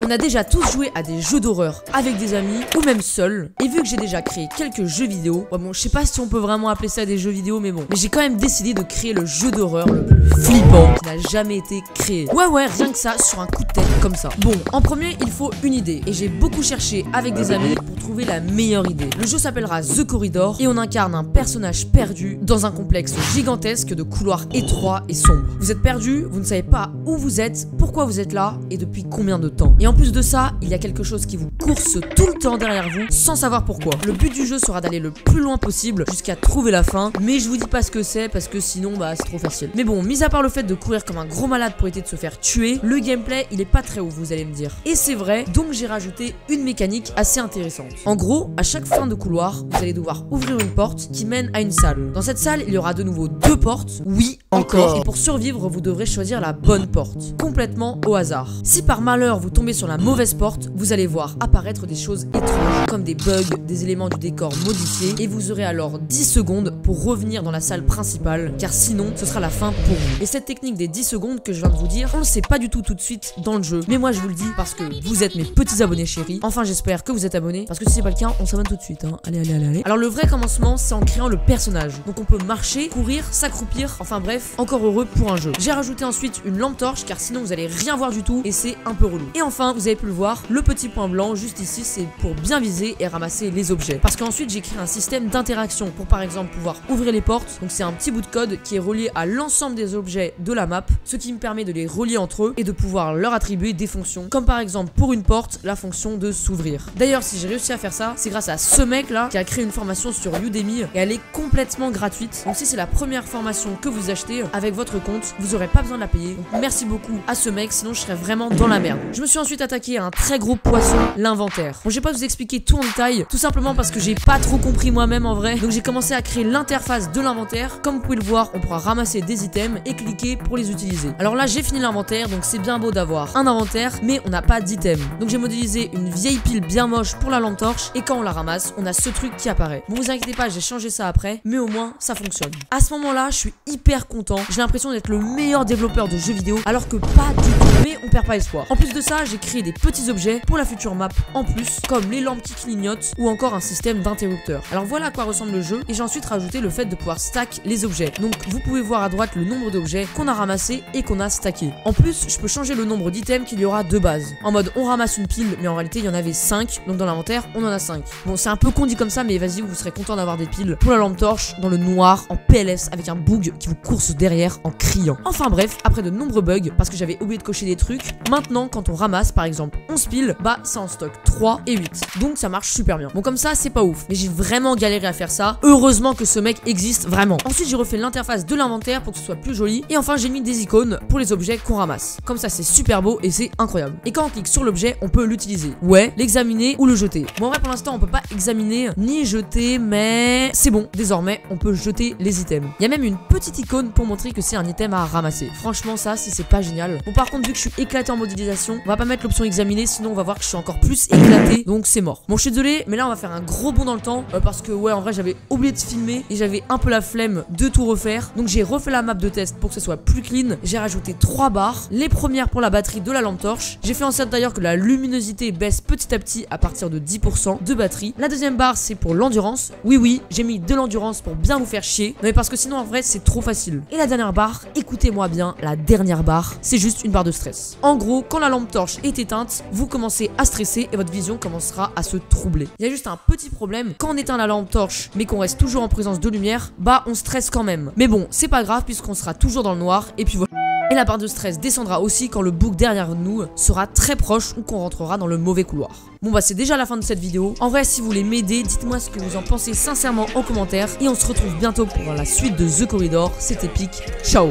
On a déjà tous joué à des jeux d'horreur avec des amis ou même seuls. Et vu que j'ai déjà créé quelques jeux vidéo, bon, je sais pas si on peut vraiment appeler ça des jeux vidéo, mais bon. Mais j'ai quand même décidé de créer le jeu d'horreur le plus flippant qui n'a jamais été créé. Ouais, rien que ça, sur un coup de tête comme ça. Bon, en premier, il faut une idée. Et j'ai beaucoup cherché avec des amis pour trouver la meilleure idée. Le jeu s'appellera The Corridor et on incarne un personnage perdu dans un complexe gigantesque de couloirs étroits et sombres. Vous êtes perdu, vous ne savez pas où vous êtes, pourquoi vous êtes là et depuis combien de temps. Et en plus de ça, il y a quelque chose qui vous course tout le temps derrière vous sans savoir pourquoi. Le but du jeu sera d'aller le plus loin possible jusqu'à trouver la fin, mais je vous dis pas ce que c'est parce que sinon c'est trop facile. Mais bon, mis à part le fait de courir comme un gros malade pour éviter de se faire tuer, le gameplay il est pas très haut, vous allez me dire. Et c'est vrai, donc j'ai rajouté une mécanique assez intéressante. En gros, à chaque fin de couloir, vous allez devoir ouvrir une porte qui mène à une salle. Dans cette salle, il y aura de nouveau deux portes, oui, encore. Et pour survivre, vous devrez choisir la bonne porte, complètement au hasard. Si par malheur vous tombez sur la mauvaise porte, vous allez voir apparaître des choses étranges, comme des bugs, des éléments du décor modifiés, et vous aurez alors 10 secondes pour revenir dans la salle principale, car sinon, ce sera la fin pour vous. Et cette technique des 10 secondes que je viens de vous dire, on le sait pas du tout de suite dans le jeu, mais moi je vous le dis parce que vous êtes mes petits abonnés chéris. Enfin, j'espère que vous êtes abonnés, parce que si c'est pas le cas, on s'abonne tout de suite, hein. Allez. Alors le vrai commencement, c'est en créant le personnage. Donc on peut marcher, courir, s'accroupir, enfin bref, encore heureux pour un jeu. J'ai rajouté ensuite une lampe torche, car sinon vous allez rien voir du tout, et c'est un peu relou. Et enfin, vous avez pu le voir, le petit point blanc juste ici, c'est pour bien viser et ramasser les objets. Parce qu'ensuite, j'ai créé un système d'interaction pour par exemple pouvoir ouvrir les portes. Donc c'est un petit bout de code qui est relié à l'ensemble des objets de la map, ce qui me permet de les relier entre eux et de pouvoir leur attribuer des fonctions, comme par exemple pour une porte, la fonction de s'ouvrir. D'ailleurs, si j'ai réussi à faire ça, c'est grâce à ce mec là qui a créé une formation sur Udemy et elle est complètement gratuite. Donc si c'est la première formation que vous achetez avec votre compte, vous aurez pas besoin de la payer. Donc merci beaucoup à ce mec, sinon je serais vraiment dans la merde. Je me suis ensuite attaqué à un très gros poisson, l'inventaire. Bon, je vais pas vous expliquer tout en détail, tout simplement parce que j'ai pas trop compris moi-même en vrai. Donc j'ai commencé à créer l'interface de l'inventaire. Comme vous pouvez le voir, on pourra ramasser des items et cliquer pour les utiliser. Alors là, j'ai fini l'inventaire, donc c'est bien beau d'avoir un inventaire, mais on n'a pas d'items. Donc j'ai modélisé une vieille pile bien moche pour la lampe torche, et quand on la ramasse, on a ce truc qui apparaît. Bon, vous inquiétez pas, j'ai changé ça après, mais au moins ça fonctionne. À ce moment-là, je suis hyper content. J'ai l'impression d'être le meilleur développeur de jeux vidéo, alors que pas du tout. Mais on perd pas espoir. En plus de ça, j'ai créé des petits objets pour la future map en plus, comme les lampes qui clignotent ou encore un système d'interrupteur. Alors voilà à quoi ressemble le jeu, et j'ai ensuite rajouté le fait de pouvoir stack les objets. Donc vous pouvez voir à droite le nombre d'objets qu'on a ramassés et qu'on a stacké. En plus, je peux changer le nombre d'items qu'il y aura de base. En mode on ramasse une pile, mais en réalité il y en avait 5, donc dans l'inventaire on en a 5. Bon, c'est un peu con dit comme ça, mais vas-y, vous serez content d'avoir des piles pour la lampe torche dans le noir en PLS avec un bug qui vous course derrière en criant. Enfin bref, après de nombreux bugs, parce que j'avais oublié de cocher des trucs, maintenant quand on ramasse par exemple 11 piles, ça en stocke 3 et 8. Donc ça marche super bien. Bon, comme ça c'est pas ouf, mais j'ai vraiment galéré à faire ça. Heureusement que ce mec existe vraiment. Ensuite j'ai refait l'interface de l'inventaire pour que ce soit plus joli, et enfin j'ai mis des icônes pour les objets qu'on ramasse. Comme ça c'est super beau et c'est incroyable. Et quand on clique sur l'objet, on peut l'utiliser. Ouais, l'examiner ou le jeter. Bon, en vrai pour l'instant on peut pas examiner ni jeter, mais c'est bon, désormais on peut jeter les items. Il y a même une petite icône pour montrer que c'est un item à ramasser. Franchement ça, si c'est pas génial. Bon, par contre vu que je suis éclaté en modélisation, on va pas mettre l'option examiner, sinon on va voir que je suis encore plus éclaté, donc c'est mort. Bon, je suis désolé, mais là on va faire un gros bond dans le temps, parce que ouais, en vrai j'avais oublié de filmer et j'avais un peu la flemme de tout refaire. Donc j'ai refait la map de test pour que ce soit plus clean. J'ai rajouté 3 barres, les premières pour la batterie de la lampe torche. J'ai fait en sorte d'ailleurs que la luminosité baisse petit à petit à partir de 10% de batterie. La deuxième barre c'est pour l'endurance. Oui, j'ai mis de l'endurance pour bien vous faire chier, mais parce que sinon en vrai c'est trop facile. Et la dernière barre, écoutez-moi bien, la dernière barre, c'est juste une barre de stress. En gros, quand la lampe torche est éteinte, vous commencez à stresser et votre vision commencera à se troubler. Il y a juste un petit problème, quand on éteint la lampe torche mais qu'on reste toujours en présence de lumière, on stresse quand même. Mais bon, c'est pas grave puisqu'on sera toujours dans le noir, et puis voilà. Et la barre de stress descendra aussi quand le bouc derrière nous sera très proche ou qu'on rentrera dans le mauvais couloir. Bon c'est déjà la fin de cette vidéo. En vrai, si vous voulez m'aider, dites-moi ce que vous en pensez sincèrement en commentaire, et on se retrouve bientôt pour la suite de The Corridor. C'est épique. Ciao.